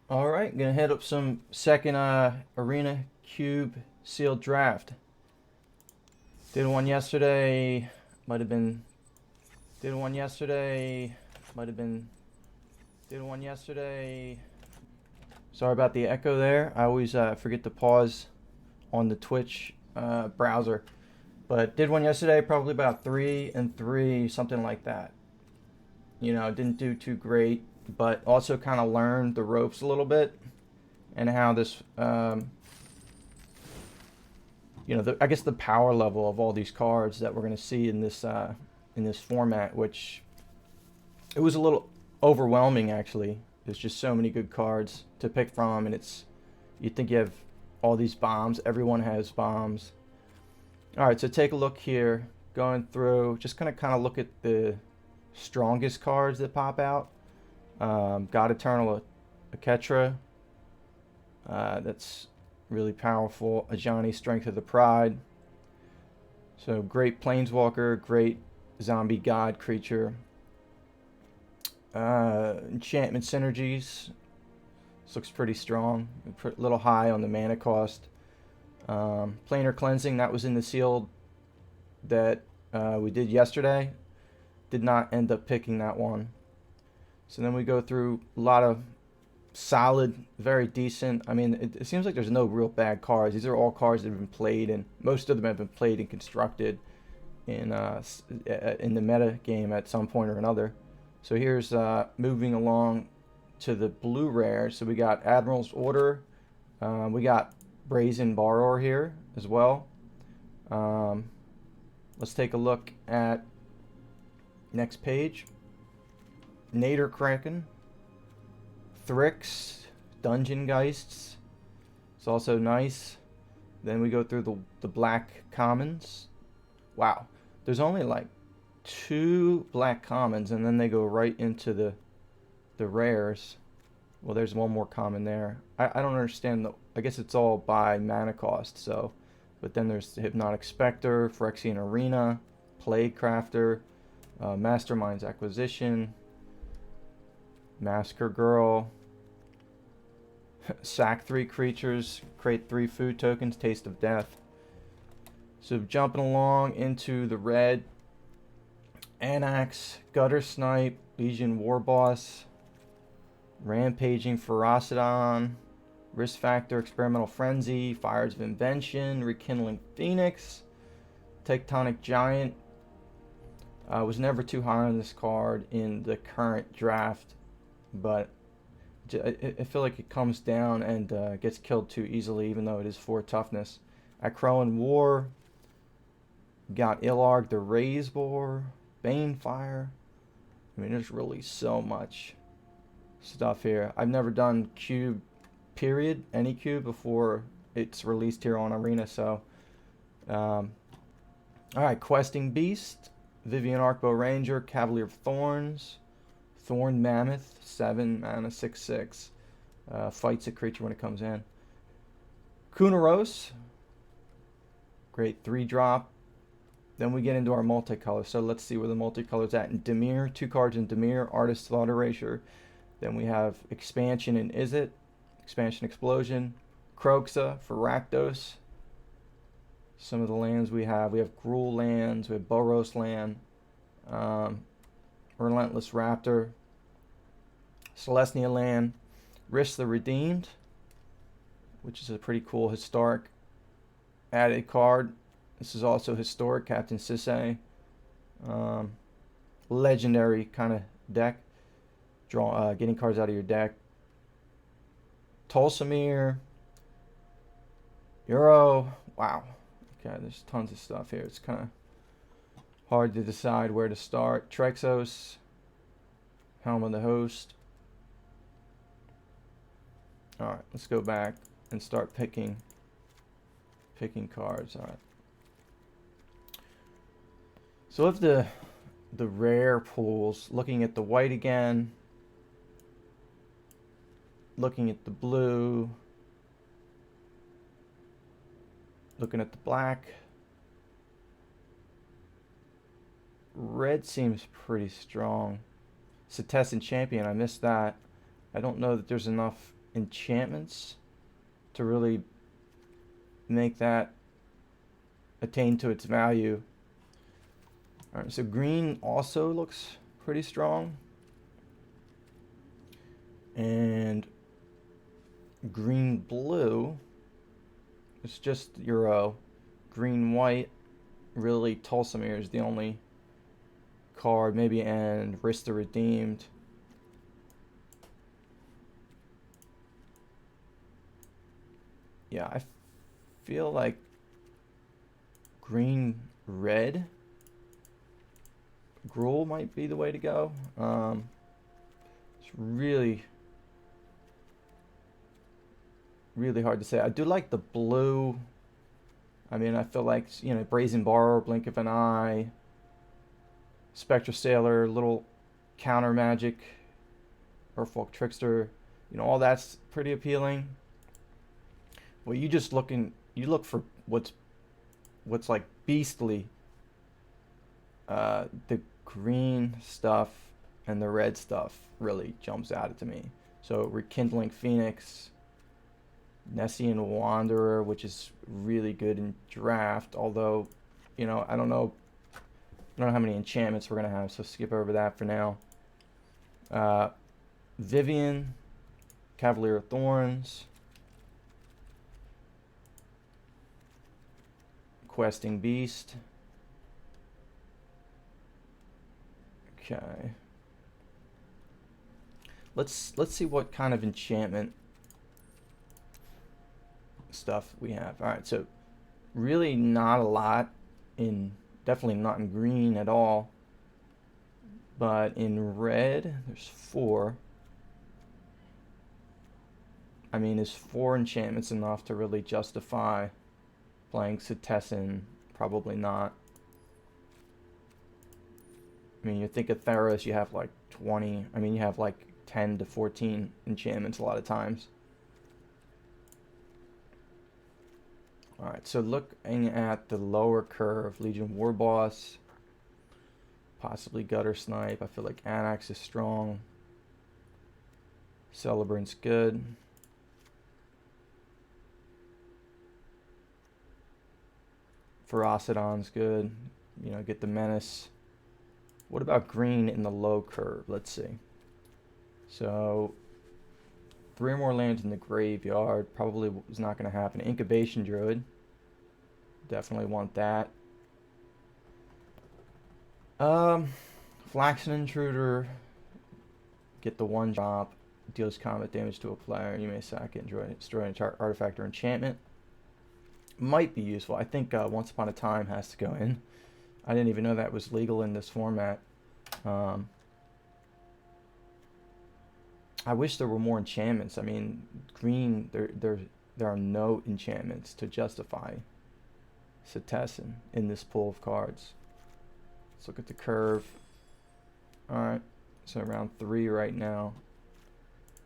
All right, gonna hit up some second Arena Cube sealed draft. Did one yesterday, might have been. Did one yesterday, might have been. Did one yesterday. Sorry about the echo there. I always forget to pause on the Twitch browser. But did one yesterday, probably about 3 and 3, something like that. You know, didn't do too great, but also kind of learned the ropes a little bit and how this I guess the power level of all these cards that we're going to see in this format, which it was a little overwhelming actually. There's just so many good cards to pick from, and you think you have all these bombs. Everyone has bombs. All right, so take a look here. Going through, just gonna kind of look at the strongest cards that pop out. God Eternal Aketra. That's really powerful. Ajani, Strength of the Pride. So great Planeswalker, great zombie god creature. Enchantment synergies. This looks pretty strong. A little high on the mana cost. Planar Cleansing, that was in the sealed that we did yesterday. Did not end up picking that one. So then we go through a lot of solid, very decent. I mean, it seems like there's no real bad cards. These are all cards that have been played, and most of them have been played and constructed in the meta game at some point or another. So here's moving along to the blue rare. So we got Admiral's Order. We got Brazen Borrower here as well. Let's take a look at next page. Nader Kraken. Thrix, Dungeon Geists. It's also nice. Then we go through the black commons. Wow. There's only like 2 black commons, and then they go right into the rares. Well, there's one more common there. I don't understand. I guess it's all by mana cost. So, but then there's Hypnotic Spectre, Phyrexian Arena, Plague Crafter, Mastermind's Acquisition, Massacre Girl. Sack 3 creatures, create 3 food tokens, Taste of Death. So jumping along into the red, Anax, Gutter Snipe, Legion Warboss, Rampaging Ferocidon, Risk Factor, Experimental Frenzy, Fires of Invention, Rekindling Phoenix, Tectonic Giant. Was never too high on this card in the current draft, but I feel like it comes down and gets killed too easily, even though it is 4 toughness. At Crowan War, got Ilarg the Razebore, Banefire. I mean, there's really so much stuff here. I've never done cube, period, any cube before it's released here on Arena. So, alright, Questing Beast, Vivian Arkbow Ranger, Cavalier of Thorns, Thorn Mammoth, 7 mana, 6/6. Fights a creature when it comes in. Kunaros, great 3-drop. Then we get into our multicolor. So let's see where the multicolor's at. In Dimir, 2 cards in Dimir, Artist Thought Erasure. Then we have Expansion in Izzet, Expansion Explosion, Kroxa for Rakdos. Some of the lands we have Gruul lands, we have Boros land, Relentless Raptor, Celestia land, Risk the Redeemed, which is a pretty cool historic added card. This is also historic, Captain Sisay. Legendary kind of deck. Getting cards out of your deck. Tolsimir, Euro. Wow. Okay, there's tons of stuff here. It's kind of hard to decide where to start. Trexos, Helm of the Host. Alright, let's go back and start picking cards. Alright. So of the rare pools, looking at the white again, looking at the blue, looking at the black. Red seems pretty strong. Citizen Champion, I missed that. I don't know that there's enough enchantments to really make that attain to its value. Alright, so green also looks pretty strong. And green blue, it's just Euro. Green white, really Tulsimir is the only card, maybe, and Rista Redeemed. Yeah, I feel like green red Gruul might be the way to go. It's really hard to say. I do like the blue. I mean, I feel like, you know, Brazen Borrower, Blink of an Eye, Spectre Sailor, little counter magic, Earthfolk Trickster, you know, all that's pretty appealing. Well, you look for what's like beastly. The green stuff and the red stuff really jumps out to me. So Rekindling Phoenix, Nessian Wanderer, which is really good in draft, although, you know, I don't know how many enchantments we're gonna have, so skip over that for now. Vivian, Cavalier of Thorns, Questing Beast. Okay. Let's see what kind of enchantment stuff we have. All right, so really not a lot in, definitely not in green at all, but in red there's 4. I mean, is 4 enchantments enough to really justify playing CitanZero? Probably not. I mean, you think of Theros, you have like 20. I mean, you have like 10 to 14 enchantments a lot of times. Alright, so looking at the lower curve, Legion Warboss, possibly Gutter Snipe. I feel like Anax is strong. Celebrant's good. Ferocidon's good. You know, get the Menace. What about green in the low curve? Let's see. So 3 more lands in the graveyard. Probably is not going to happen. Incubation Druid. Definitely want that. Flaxen Intruder. Get the 1-drop. Deals combat damage to a player. You may sack it and destroy an artifact or enchantment. Might be useful. I think Once Upon a Time has to go in. I didn't even know that was legal in this format. I wish there were more enchantments. I mean, green, there are no enchantments to justify CitanZero in this pool of cards. Let's look at the curve. Alright, so around 3 right now.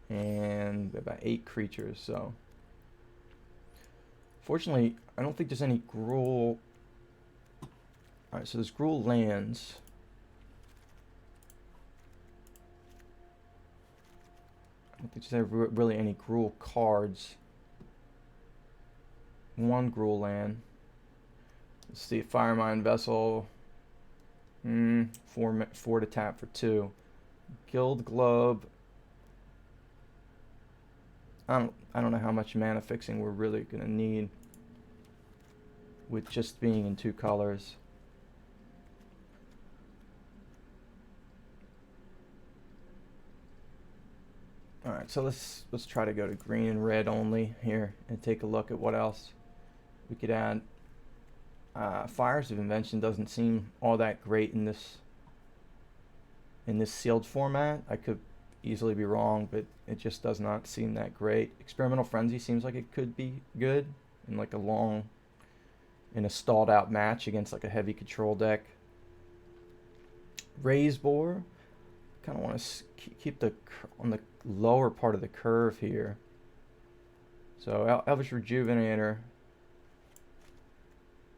And about 8 creatures, so. Fortunately, I don't think there's any Gruul. Alright, so there's Gruul lands. I don't think there's really any Gruul cards. 1 Gruul land. Let's see, Firemine Vessel. 4 to tap for 2. Guild Globe. I don't know how much mana fixing we're really gonna need with just being in 2 colors. Alright, so let's try to go to green and red only here and take a look at what else we could add. Fires of Invention doesn't seem all that great in this sealed format. I could easily be wrong, but it just does not seem that great. Experimental Frenzy seems like it could be good in like in a stalled out match against like a heavy control deck. Raise Boar, kind of want to keep on the lower part of the curve here. So Elvish Rejuvenator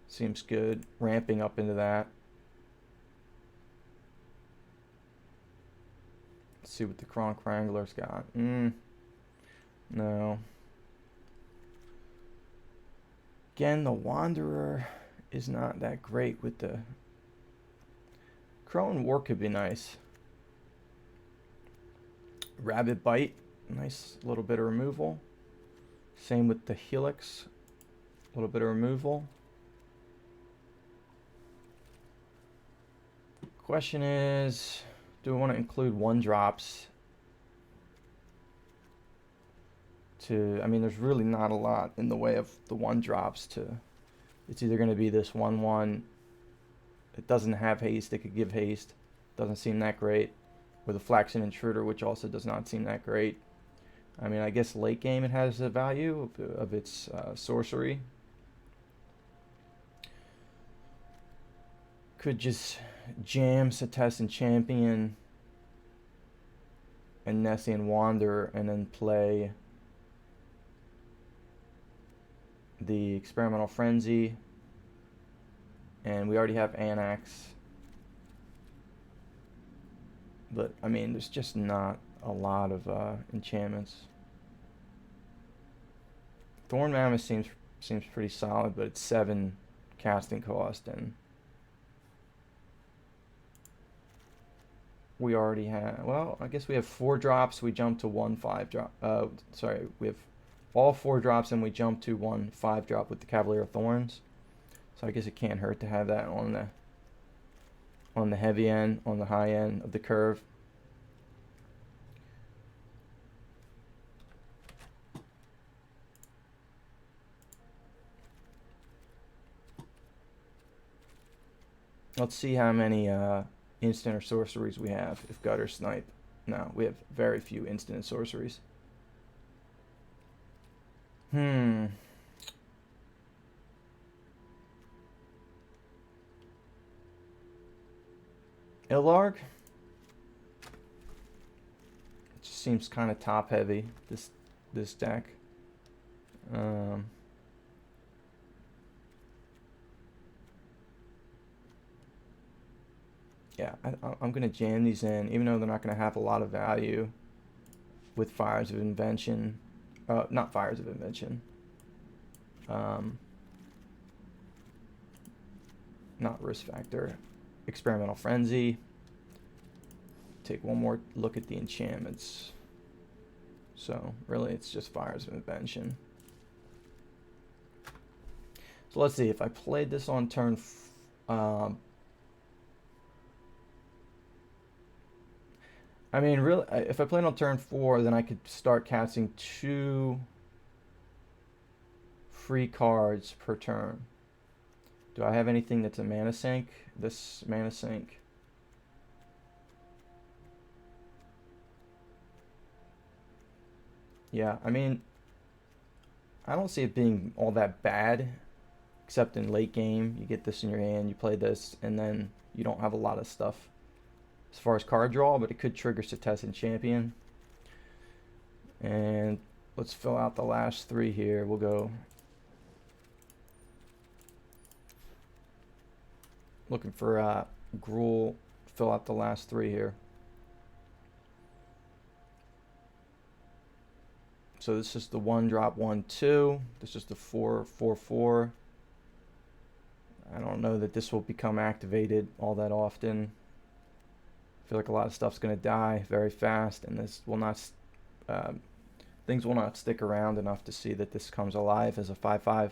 seems good, ramping up into that. Let's see what the Kronk Wrangler's got. No. Again, the Wanderer is not that great with the... Crow and War could be nice. Rabbit Bite, nice little bit of removal. Same with the Helix, a little bit of removal. Question is, do we want to include 1-drops to... I mean, there's really not a lot in the way of the 1-drops to... It's either going to be this 1/1. It doesn't have haste. It could give haste. Doesn't seem that great. With a Flaxen Intruder, which also does not seem that great. I mean, I guess late game it has the value of its sorcery. Could just jam Cetacean Champion and Nessian Wanderer and then play the Experimental Frenzy. And we already have Anax. But, I mean, there's just not a lot of enchantments. Thorn Mammoth seems pretty solid, but it's 7 casting cost, and we already have... Well, I guess we have 4 drops. We jump to 1 5-drop. Sorry, we have all 4 drops, and we jump to 1 5-drop with the Cavalier of Thorns. So I guess it can't hurt to have that on the heavy end, on the high end of the curve. Let's see how many instant or sorceries we have if Gutter Snipe. No, we have very few instant and sorceries. Illarg? It just seems kind of top heavy, this deck. Yeah, I'm going to jam these in, even though they're not going to have a lot of value with Fires of Invention. Not Fires of Invention. Not Risk Factor. Experimental Frenzy. Take one more look at the enchantments. So, really, it's just Fires of Invention. So, let's see. If I played this on turn... I mean, really, if I played on turn 4, then I could start casting 2 free cards per turn. Do I have anything that's a mana sink? This mana sink. Yeah, I mean, I don't see it being all that bad, except in late game. You get this in your hand, you play this, and then you don't have a lot of stuff as far as card draw, but it could trigger Cetacean Champion. And let's fill out the last 3 here. We'll go looking for Gruul. Fill out the last 3 here. So this is the 1-drop 1/2. This is the 4/4/4. I don't know that this will become activated all that often. I feel like a lot of stuff's going to die very fast, and this will not... things will not stick around enough to see that this comes alive as a 5/5.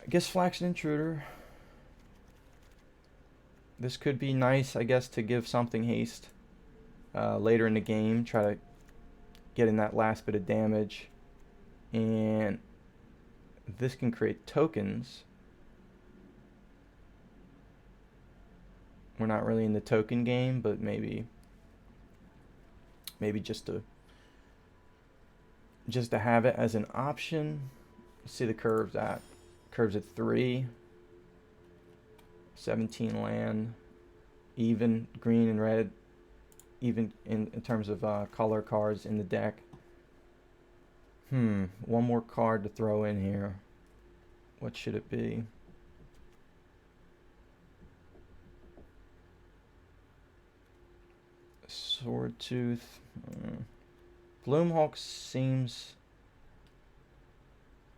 I guess Flaxen Intruder. This could be nice, I guess, to give something haste later in the game. Try to get in that last bit of damage. And this can create tokens. We're not really in the token game, but maybe just to have it as an option. See the curves at 3, 17 land, even green and red, even in terms of color cards in the deck. One more card to throw in here. What should it be? Sword Tooth. Gloomhawk seems...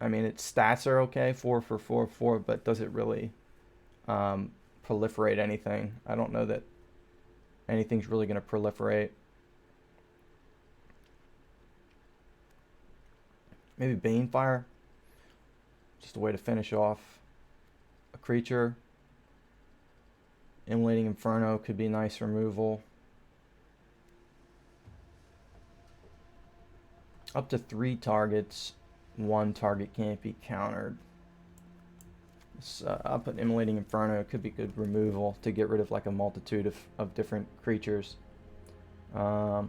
I mean, its stats are okay, 4 for 4, 4, but does it really proliferate anything? I don't know that anything's really going to proliferate. Maybe Banefire. Just a way to finish off a creature. Immolating Inferno could be a nice removal. Up to 3 targets, 1 target can't be countered. I'll put Immolating Inferno. It could be good removal to get rid of like a multitude of different creatures. As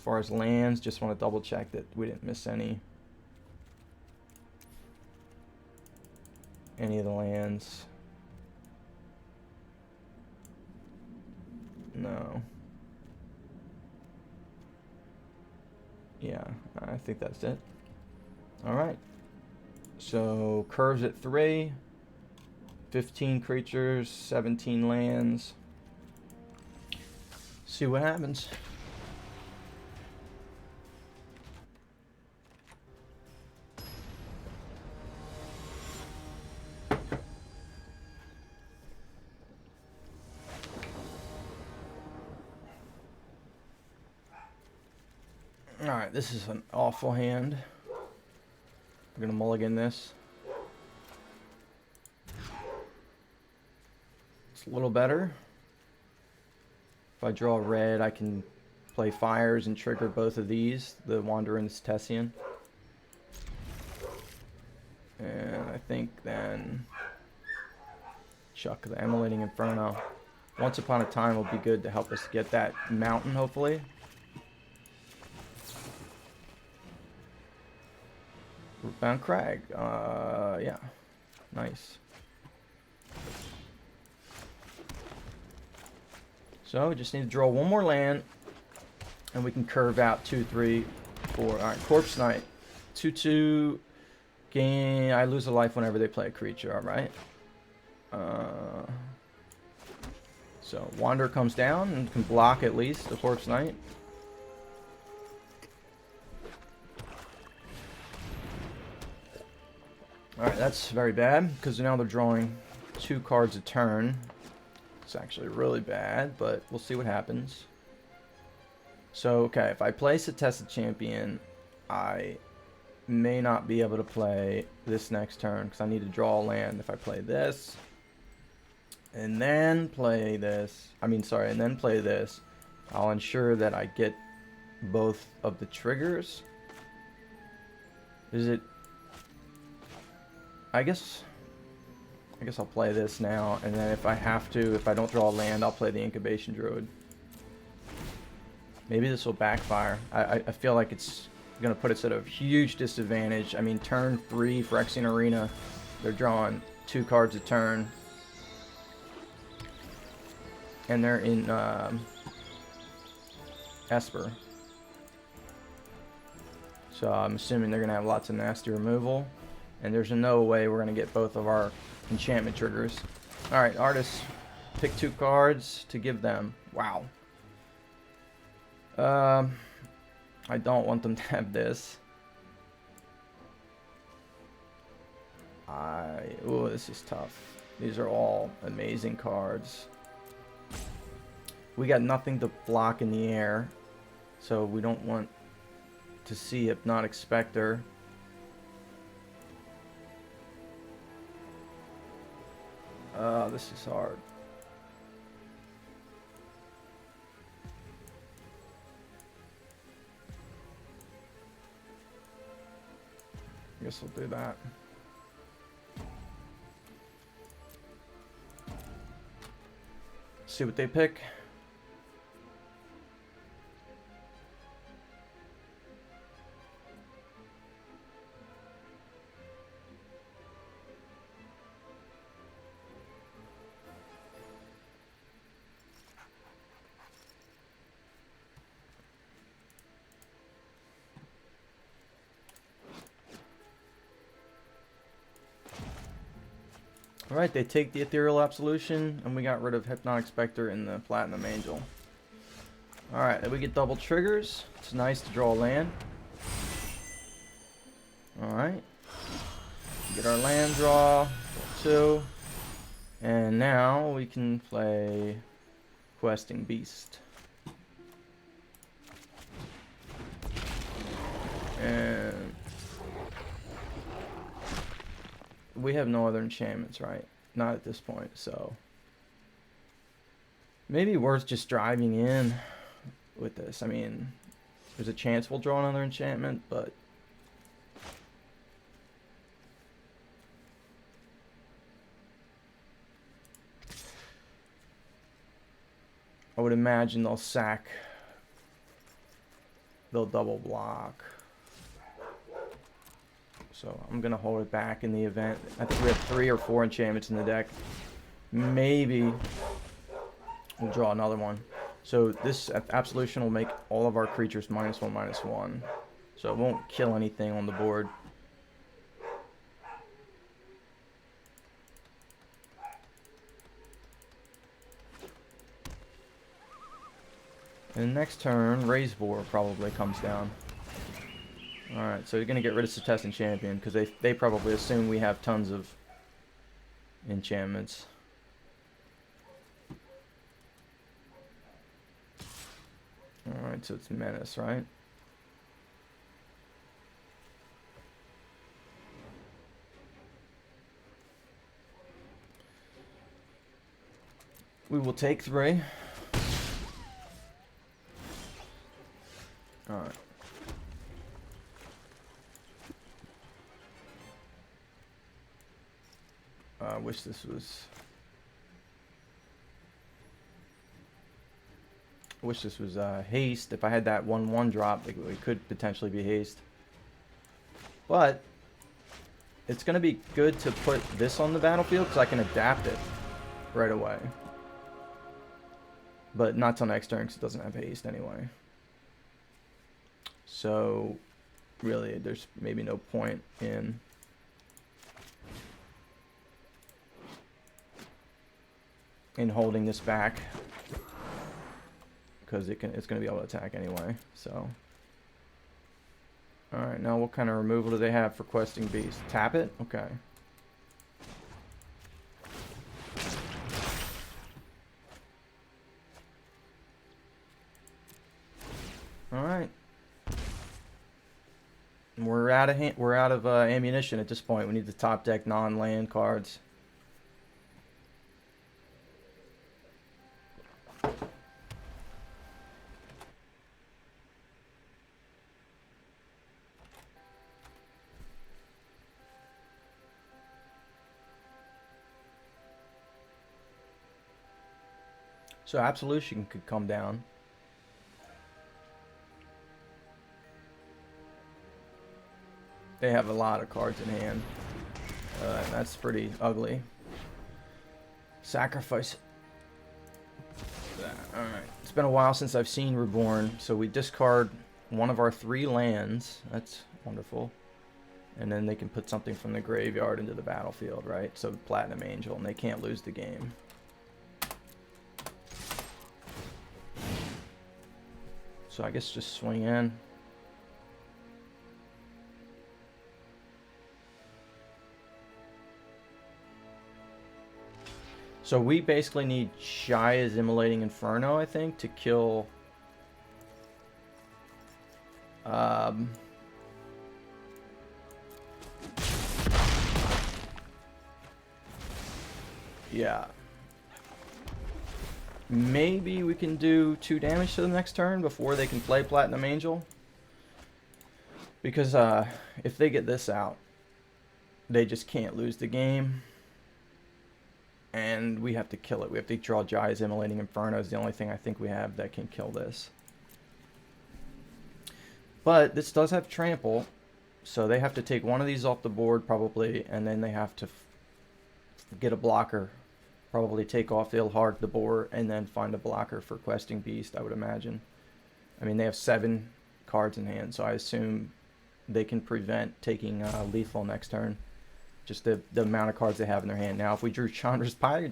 far as lands, just want to double check that we didn't miss any of the lands. No. Yeah, I think that's it. Alright. So, curves at 3. 15 creatures, 17 lands. See what happens. Alright, this is an awful hand. We're gonna mulligan this. It's a little better. If I draw red, I can play fires and trigger both of these, the Wanderer and the Tessian. And I think then chuck the Immolating Inferno. Once Upon a Time will be good to help us get that mountain, hopefully. Rootbound Crag. Yeah. Nice. So we just need to draw one more land, and we can curve out 2, 3, 4. Alright, Corpse Knight. 2/2. Gain. I lose a life whenever they play a creature. Alright. So Wanderer comes down and can block at least the Corpse Knight. Alright, that's very bad, because now they're drawing 2 cards a turn. It's actually really bad, but we'll see what happens. So, okay, if I place a Tested Champion, I may not be able to play this next turn, because I need to draw a land. If I play this, and then play this, and then play this, I'll ensure that I get both of the triggers. Is it... I guess I'll play this now, and then if I have to, if I don't draw a land, I'll play the Incubation Druid. Maybe this will backfire. I feel like it's going to put us at a huge disadvantage. I mean, turn 3 for Phyrexian Arena, they're drawing 2 cards a turn. And they're in Esper. So I'm assuming they're going to have lots of nasty removal. And there's no way we're going to get both of our enchantment triggers. Alright, artists, pick 2 cards to give them. Wow. I don't want them to have this. Ooh, this is tough. These are all amazing cards. We got nothing to block in the air, so we don't want to see Hypnotic Spectre. This is hard. I guess we'll do that. See what they pick. Alright, they take the Ethereal Absolution, and we got rid of Hypnotic Spectre and the Platinum Angel. Alright, then we get double triggers. It's nice to draw a land. Alright. Get our land draw. 2. And now we can play Questing Beast. And we have no other enchantments, right? Not at this point, so maybe worth just driving in with this. I mean, there's a chance we'll draw another enchantment, but I would imagine they'll sack. They'll double block. So I'm going to hold it back in the event. I think we have 3 or 4 enchantments in the deck. Maybe we'll draw another one. So this Absolution will make all of our creatures -1/-1. So it won't kill anything on the board. And next turn, Raise Boar probably comes down. Alright, so you're going to get rid of Contestant Champion, because they probably assume we have tons of enchantments. Alright, so it's Menace, right? We will take 3. Alright. I wish this was... haste. If I had that 1/1 drop, it could potentially be haste. But it's going to be good to put this on the battlefield because I can adapt it right away. But not till next turn because it doesn't have haste anyway. So really, there's maybe no point in holding this back because it's going to be able to attack anyway. So all right, now what kind of removal do they have for Questing Beast? Tap it? Okay. All right. We're out of ammunition at this point. We need to top deck non-land cards. So Absolution could come down. They have a lot of cards in hand. That's pretty ugly. Sacrifice. Alright. It's been a while since I've seen Reborn, so we discard one of our 3 lands. That's wonderful. And then they can put something from the graveyard into the battlefield, right? So Platinum Angel, and they can't lose the game. So I guess just swing in. So we basically need Shia's Immolating Inferno, I think, to kill yeah. Maybe we can do 2 damage to the next turn before they can play Platinum Angel. Because if they get this out, they just can't lose the game. And we have to kill it. We have to draw Shia's Immolating Inferno is the only thing I think we have that can kill this. But this does have trample, so they have to take one of these off the board probably, and then they have to get a blocker. Probably take off Ilharg the boar, and then find a blocker for Questing Beast, I would imagine. I mean, they have 7 cards in hand, so I assume they can prevent taking lethal next turn. Just the amount of cards they have in their hand. Now, if we drew Chandra's Pyro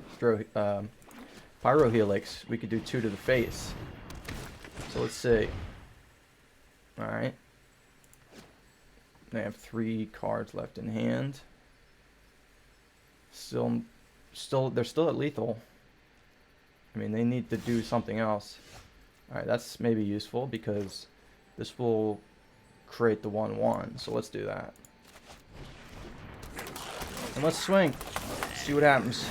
Helix, we could do 2 to the face. So let's see. Alright. They have 3 cards left in hand. They're still at lethal. I mean, they need to do something else. Alright, that's maybe useful because this will create the 1/1. So let's do that. And let's swing. See what happens.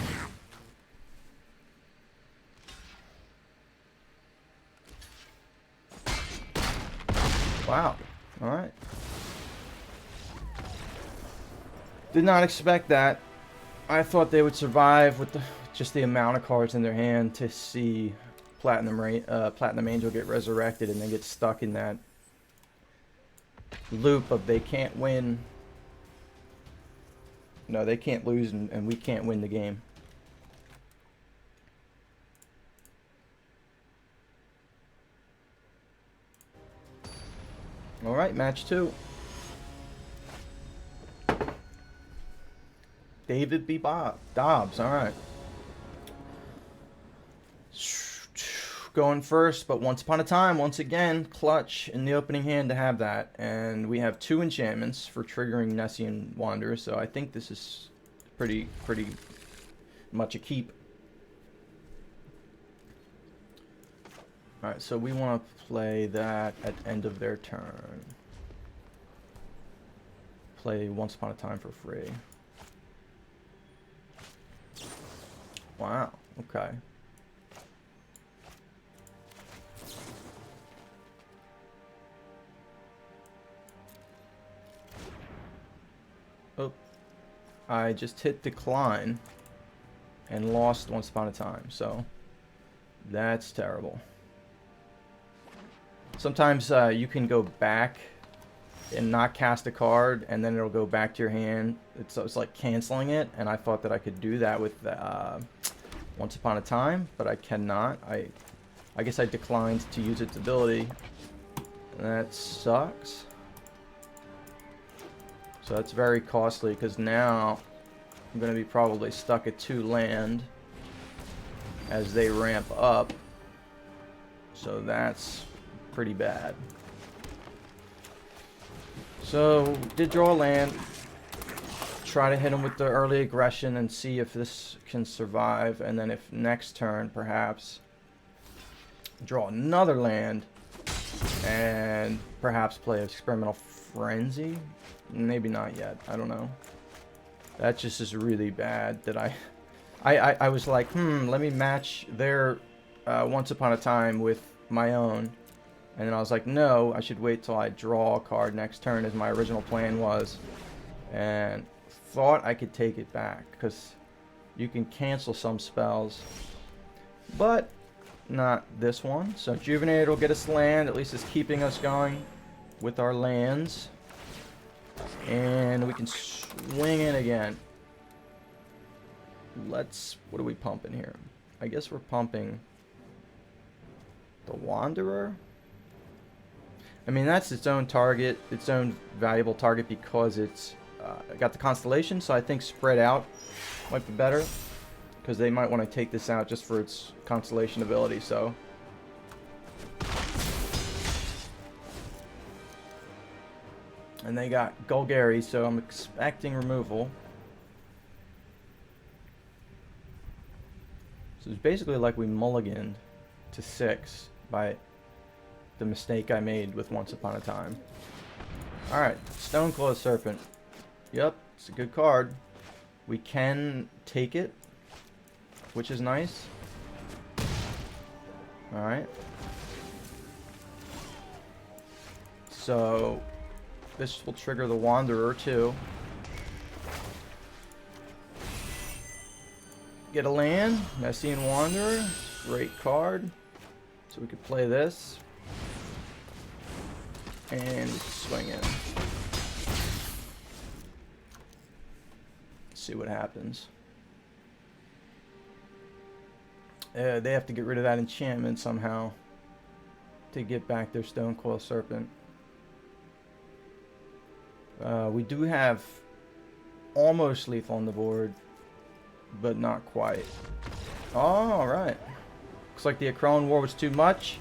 Wow. Alright. Did not expect that. I thought they would survive with just the amount of cards in their hand to see Platinum Angel get resurrected and then get stuck in that loop of they can't win. No, they can't lose and we can't win the game. Alright, match 2. David B. Dobbs, alright. Going first, but once upon a time, once again, clutch in the opening hand to have that. And we have 2 enchantments for triggering Nessian Wanderer, so I think this is pretty much a keep. Alright, so we want to play that at the end of their turn. Play Once Upon a Time for free. Wow, okay. Oh, I just hit decline and lost Once Upon a Time, so that's terrible. Sometimes you can go back and not cast a card, and then it'll go back to your hand. It's like canceling it, and I thought that I could do that with Once Upon a Time, but I cannot. I guess I declined to use its ability. That sucks. So that's very costly, because now I'm going to be probably stuck at 2 land as they ramp up. So that's pretty bad. So, did draw a land. Try to hit him with the early aggression and see if this can survive. And then if next turn, perhaps, draw another land. And perhaps play Experimental Frenzy. Maybe not yet. I don't know. That just is really bad that I was like, let me match their Once Upon a Time with my own. And then I was like, no, I should wait till I draw a card next turn, as my original plan was. And thought I could take it back, because you can cancel some spells. But not this one. So Juvenator will get us land, at least it's keeping us going with our lands. And we can swing in again. What are we pumping here? I guess we're pumping the Wanderer. I mean, that's its own target, its own valuable target, because it's got the constellation, so I think spread out might be better, because they might want to take this out just for its constellation ability, so. And they got Golgari, so I'm expecting removal. So it's basically like we mulliganed to 6 by the mistake I made with Once Upon a Time. Alright, Stoneclaw Serpent. Yep, it's a good card. We can take it, which is nice. Alright. So, this will trigger the Wanderer too. Get a land, Nessian Wanderer, great card. So we could play this. And swing in. See what happens. They have to get rid of that enchantment somehow to get back their Stonecoil Serpent. We do have almost lethal on the board, but not quite. Oh, alright. Looks like the Akron War was too much.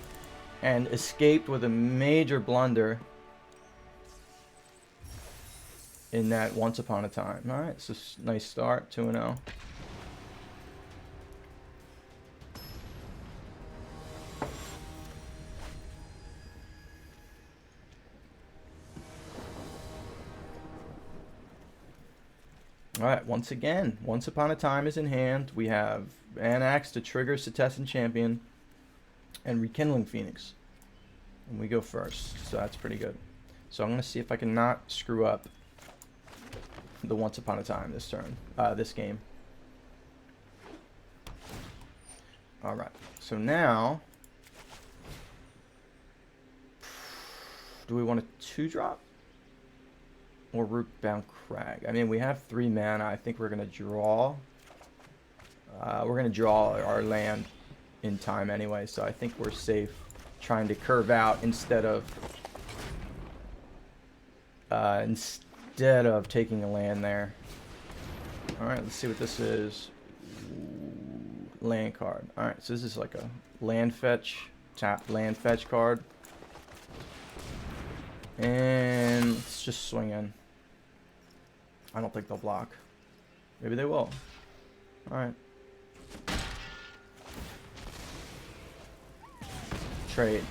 and escaped with a major blunder in that Once Upon a Time. All right, so nice start, 2-0. All right, once again, Once Upon a Time is in hand. We have Anax to trigger CitanZero Champion and Rekindling Phoenix. And we go first, so that's pretty good. So I'm going to see if I can not screw up the Once Upon a Time this turn, this game. All right, so now, do we want a 2-drop? Or Rootbound Crag? I mean, we have 3 mana. I think we're gonna draw. We're gonna draw our land in time anyway, so I think we're safe trying to curve out instead of taking a land there. All right, let's see what this is. Ooh, land card. All right, so this is like a land fetch, tap land fetch card, and let's just swing in. I don't think they'll block. Maybe they will. Alright. Trade.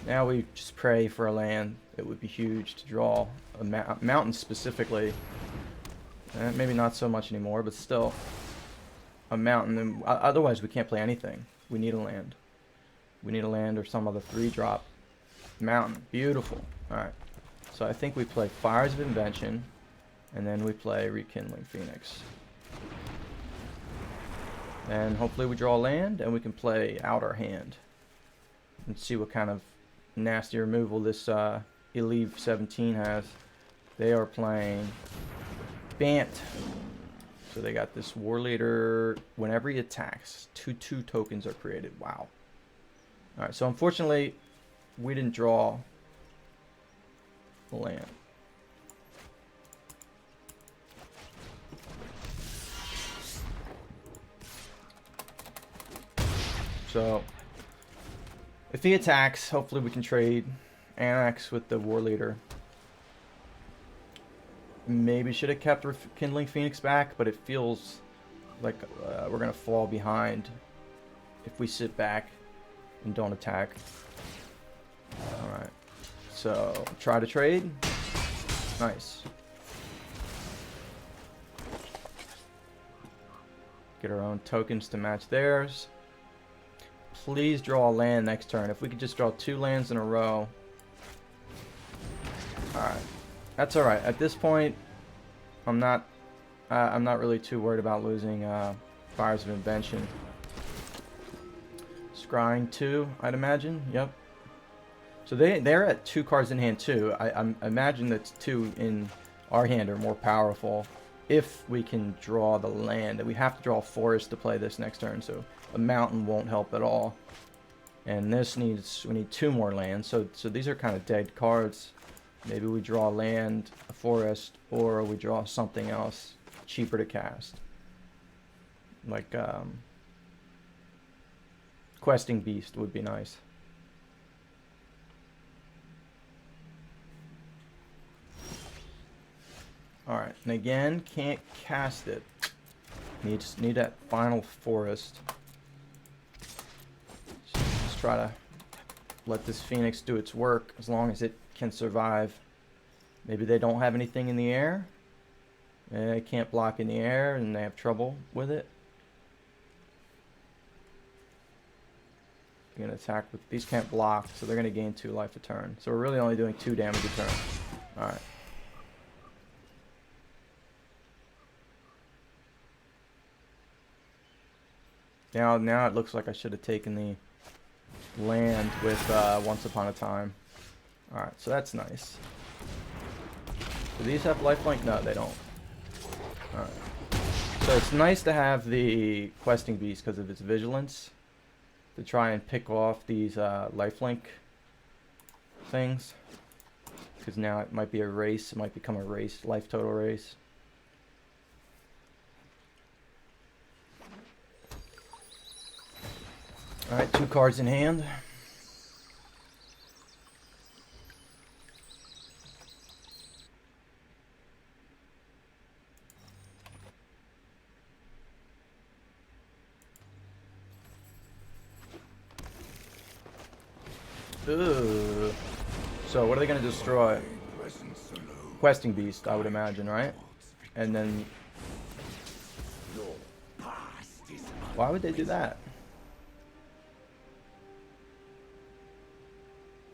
Now we just pray for a land. It would be huge to draw a mountain specifically. Maybe not so much anymore, but still. A mountain. And otherwise we can't play anything. We need a land. We need a land or some other 3-drop mountain. Beautiful. Alright. So I think we play Fires of Invention. And then we play Rekindling Phoenix. And hopefully we draw land and we can play out our hand. And see what kind of nasty removal this Eleve 17 has. They are playing Bant. So they got this War Leader. Whenever he attacks, 2/2 tokens are created. Wow. Alright, so unfortunately, we didn't draw the land. So, if he attacks, hopefully we can trade Anax with the War Leader. Maybe should have kept Rekindling Phoenix back, but it feels like we're going to fall behind if we sit back and don't attack. Alright, so try to trade. Nice. Get our own tokens to match theirs. Please draw a land next turn. If we could just draw 2 lands in a row. Alright. That's alright. At this point, I'm not really too worried about losing Fires of Invention. Scrying 2, I'd imagine. Yep. So they're at 2 cards in hand too. I imagine that 2 in our hand are more powerful if we can draw the land. We have to draw a forest to play this next turn, so a mountain won't help at all. And this needs, we need 2 more lands. So these are kind of dead cards. Maybe we draw a land, a forest, or we draw something else cheaper to cast. Like Questing Beast would be nice. Alright, and again, can't cast it. Need that final forest. Just try to let this Phoenix do its work as long as it can survive. Maybe they don't have anything in the air. They can't block in the air and they have trouble with it. You're gonna attack with these, can't block, so they're gonna gain 2 life a turn. So we're really only doing 2 damage a turn. Alright. Now it looks like I should have taken the land with Once Upon a Time. Alright, so that's nice. Do these have lifelink? No, they don't. Alright. So it's nice to have the Questing Beast because of its vigilance to try and pick off these lifelink things. Because now it might be a race. It might become a race, life total race. Alright, 2 cards in hand. Ugh. So what are they going to destroy? Questing Beast, I would imagine, right? And then... Why would they do that?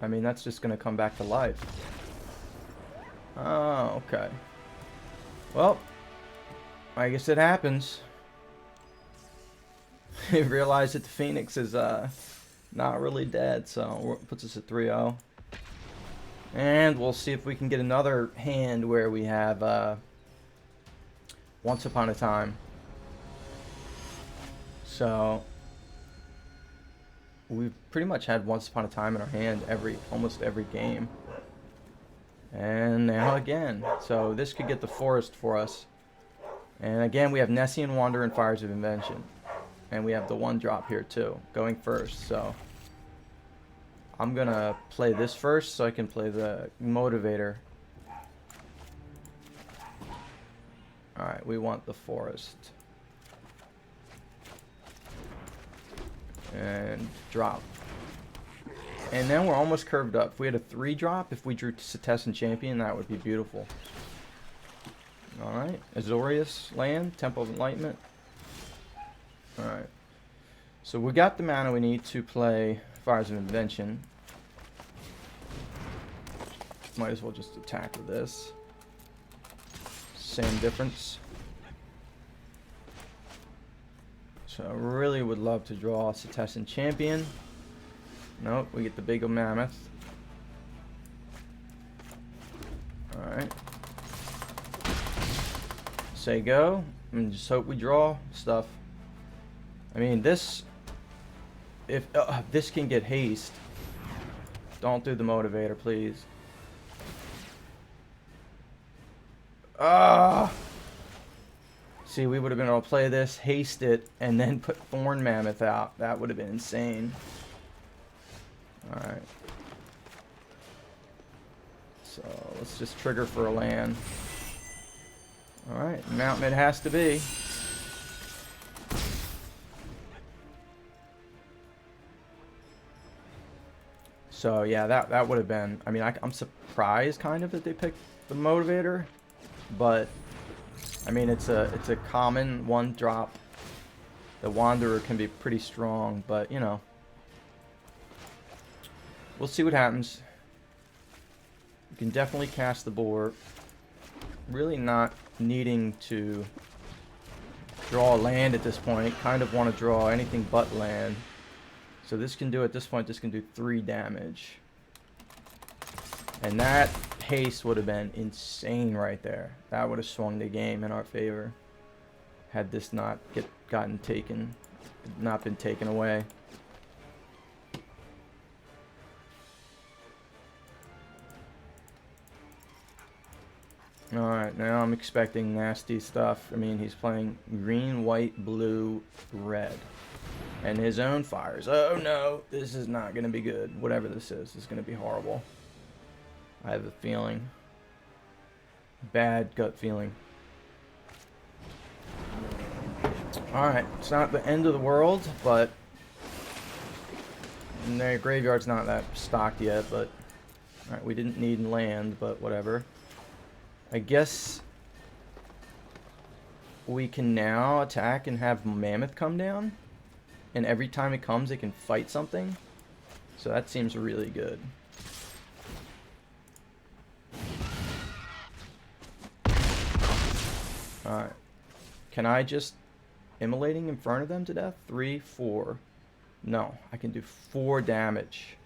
I mean, that's just going to come back to life. Oh, okay. Well, I guess it happens. They realize that the Phoenix is not really dead, so it puts us at 3-0. And we'll see if we can get another hand where we have Once Upon a Time. So we've pretty much had Once Upon a Time in our hand almost every game. And now again. So this could get the forest for us. And again, we have Nessian Wander and Fires of Invention. And we have the 1-drop here too, going first. So I'm going to play this first so I can play the Motivator. Alright, we want the forest. And drop. And then we're almost curved up. If we had a 3-drop, if we drew CitanZero Champion, that would be beautiful. Alright, Azorius land, Temple of Enlightenment. Alright. So we got the mana we need to play Fires of Invention. Might as well just attack with this. Same difference. So I really would love to draw CitanZero Champion. Nope, we get the Big Mammoth. Alright. Say go. And just hope we draw stuff. I mean, this... If this can get haste. Don't do the Motivator, please. Ah! See, we would have been able to play this, haste it, and then put Thorn Mammoth out. That would have been insane. Alright. So, let's just trigger for a land. Alright, mountain it has to be. So, yeah, that would have been... I mean, I'm surprised, kind of, that they picked the Motivator. But, I mean, it's a common 1-drop. The Wanderer can be pretty strong, but, you know. We'll see what happens. You can definitely cast the board. Really not needing to draw land at this point. Kind of want to draw anything but land. So this can do, at this point, this can do 3 damage. And that haste would have been insane right there. That would have swung the game in our favor. Had this not not been taken away. Alright, now I'm expecting nasty stuff. I mean, he's playing green, white, blue, red. And his own fires. Oh no, this is not going to be good. Whatever this is going to be horrible. I have a feeling. Bad gut feeling. Alright, it's not the end of the world, but... And their graveyard's not that stocked yet, but... Alright, we didn't need land, but whatever. I guess... we can now attack and have Mammoth come down. And every time it comes, it can fight something. So that seems really good. Alright. Can I just... Immolating Inferno them to death? 3, 4. No, I can do 4 damage.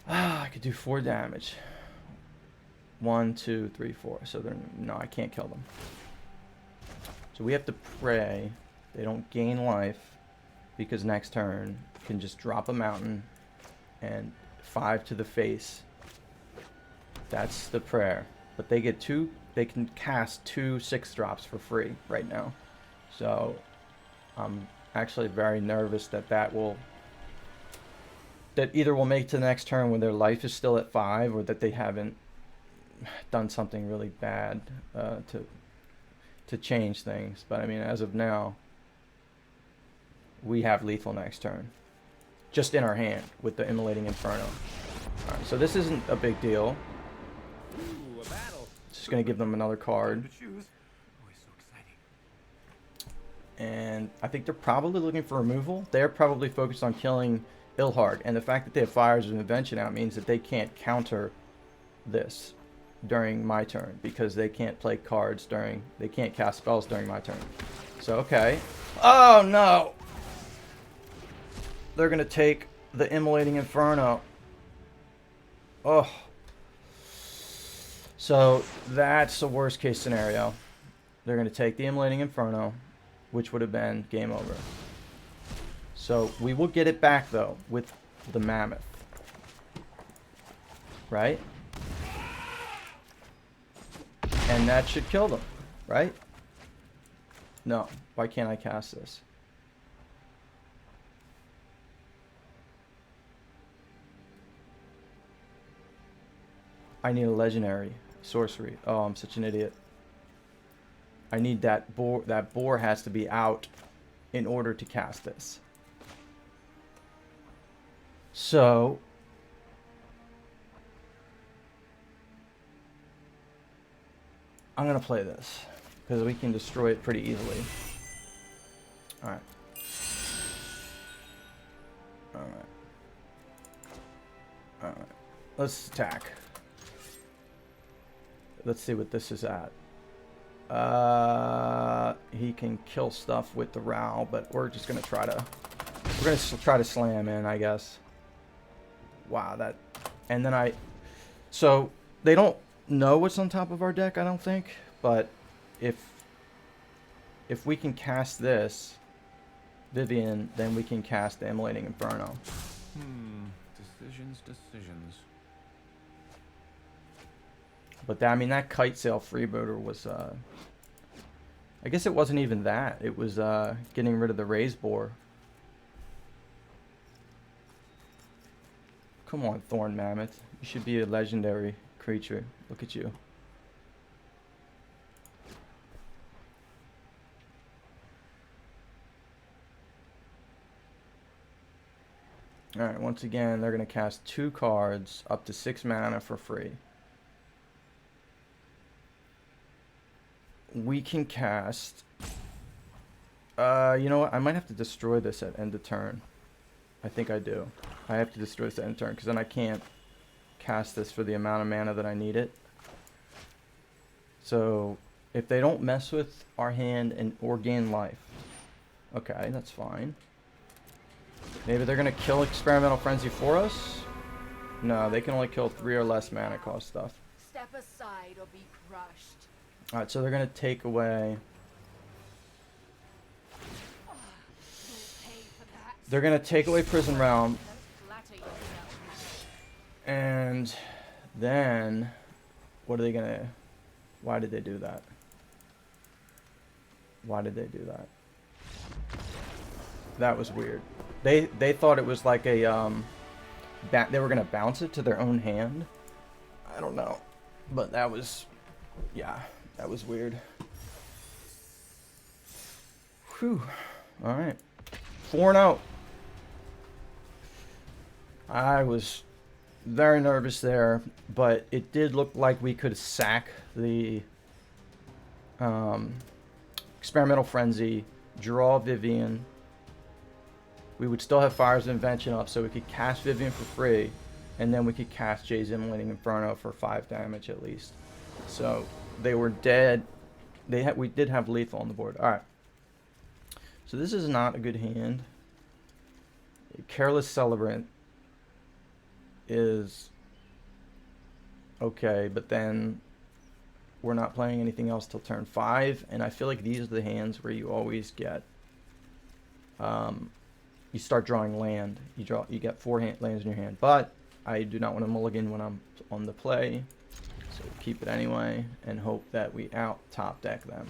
Ah, I could do 4 damage. 1, 2, 3, 4. So they're... No, I can't kill them. So we have to pray they don't gain life, because next turn can just drop a mountain and 5 to the face. That's the prayer. But they get 2, they can cast 2 6-drops for free right now. So I'm actually very nervous that that either will make to the next turn when their life is still at 5, or that they haven't done something really bad to change things. But I mean, as of now, we have lethal next turn. just in our hand with the Immolating Inferno. Alright, so this isn't a big deal. Ooh, a battle. Just gonna give them another card. To choose. Always so exciting. And I think they're probably looking for removal. They're probably focused on killing Ilhard. And the fact that they have Fires of Invention out means that they can't counter this during my turn. Because they can't play cards during... They can't cast spells during my turn. So, okay. Oh, no! They're gonna take the Immolating Inferno. Oh. So, that's the worst case scenario. They're gonna take the Immolating Inferno, which would have been game over. So we will get it back though with the Mammoth. Right? And that should kill them, right? No. Why can't I cast this? I need a legendary sorcery. Oh, I'm such an idiot. I need that boar. That boar has to be out in order to cast this. So I'm gonna play this because we can destroy it pretty easily. All right. All right. All right. Let's attack. Let's see what this is at. He can kill stuff with the Row, but we're just gonna try to slam in, I guess. Wow, that, and then so they don't know what's on top of our deck, I don't think, but if we can cast this Vivian, then we can cast the Immolating Inferno. Decisions. But that, I mean, that Kite Sail Freebooter was, I guess it wasn't even that. It was getting rid of the Raise Boar. Come on, Thorn Mammoth. You should be a legendary creature. Look at you. Alright, once again, they're going to cast 2 cards, up to 6 mana for free. We can cast... you know what? I might have to destroy this at end of turn. I think I do. I have to destroy this at end of turn, because then I can't cast this for the amount of mana that I need it. So, if they don't mess with our hand or gain life... Okay, that's fine. Maybe they're going to kill Experimental Frenzy for us? No, they can only kill 3 or less mana cost stuff. Step aside or be crushed. Alright, so they're going to take away... They're going to take away Prison Realm. And then... What are they going to... Why did they do that? Why did they do that? That was weird. They thought it was like a... they were going to bounce it to their own hand. I don't know. But that was... Yeah, that was weird. Whew. Alright. 4-0. I was very nervous there, but it did look like we could sack the Experimental Frenzy, draw Vivian. We would still have Fires of Invention up, so we could cast Vivian for free, and then we could cast Jay's Immolating Inferno for 5 damage at least. So they were dead. We did have lethal on the board. All right. So this is not a good hand. Careless Celebrant is okay, but then we're not playing anything else till turn 5, and I feel like these are the hands where you always get you start drawing land. You get 4 lands in your hand, but I do not want to mulligan when I'm on the play, so keep it anyway and hope that we out top deck them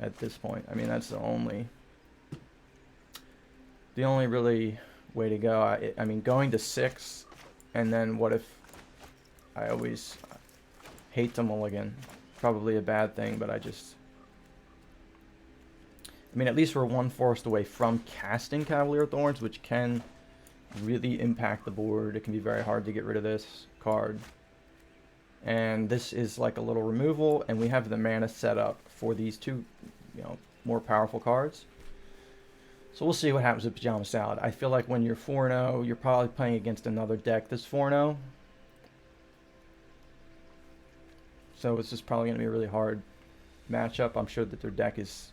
at this point. I mean, that's the only really way to go. I mean, going to 6, and then what if I always hate to mulligan? Probably a bad thing, but I mean, at least we're 1 forest away from casting Cavalier Thorns, which can really impact the board. It can be very hard to get rid of this card. And this is like a little removal, and we have the mana set up for these two, more powerful cards. So we'll see what happens with Pajama Salad. I feel like when you're 4-0, you're probably playing against another deck that's 4-0. So it's just probably going to be a really hard matchup. I'm sure that their deck is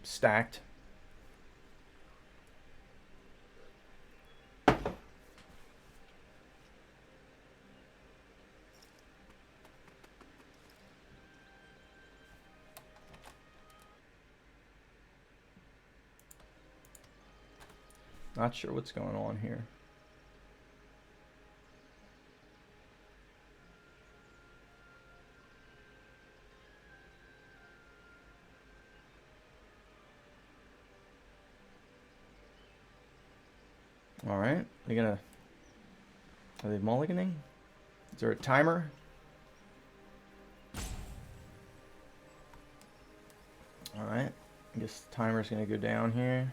stacked. Not sure what's going on here. All right, are they mulliganing? Is there a timer? All right, I guess the timer's gonna go down here.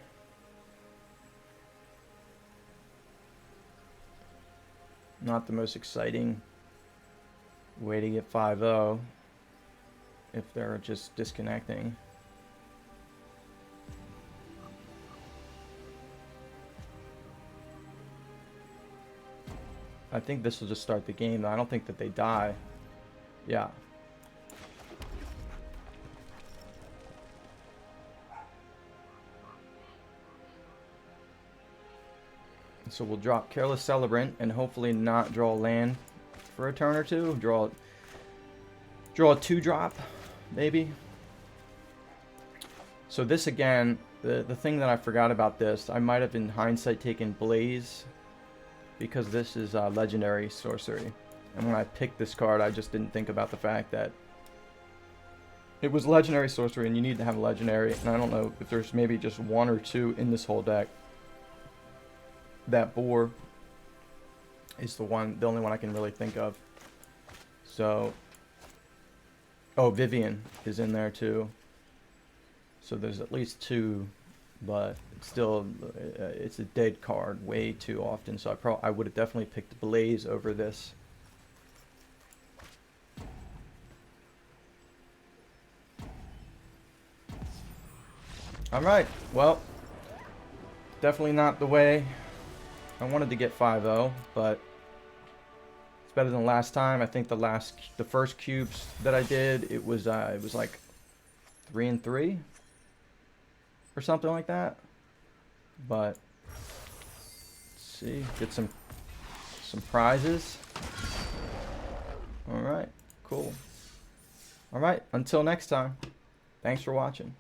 Not the most exciting way to get 5-0 if they're just disconnecting. I think this will just start the game. I don't think that they die. Yeah. So we'll drop Careless Celebrant and hopefully not draw a land for a turn or two. Draw a 2-drop, maybe. So this again, the thing that I forgot about this, I might have in hindsight taken Blaze, because this is legendary sorcery. And when I picked this card, I just didn't think about the fact that it was legendary sorcery and you need to have a legendary. And I don't know if there's maybe just 1 or 2 in this whole deck. That Boar is the only one I can really think of. So, oh, Vivian is in there too. So there's at least 2, but still, it's a dead card way too often. So I would have definitely picked Blaze over this. All right, well, definitely not the way I wanted to get 5-0, but it's better than last time. I think the first cubes that I did, it was like 3-3 or something like that. But let's see, get some prizes. All right, cool. All right, until next time. Thanks for watching.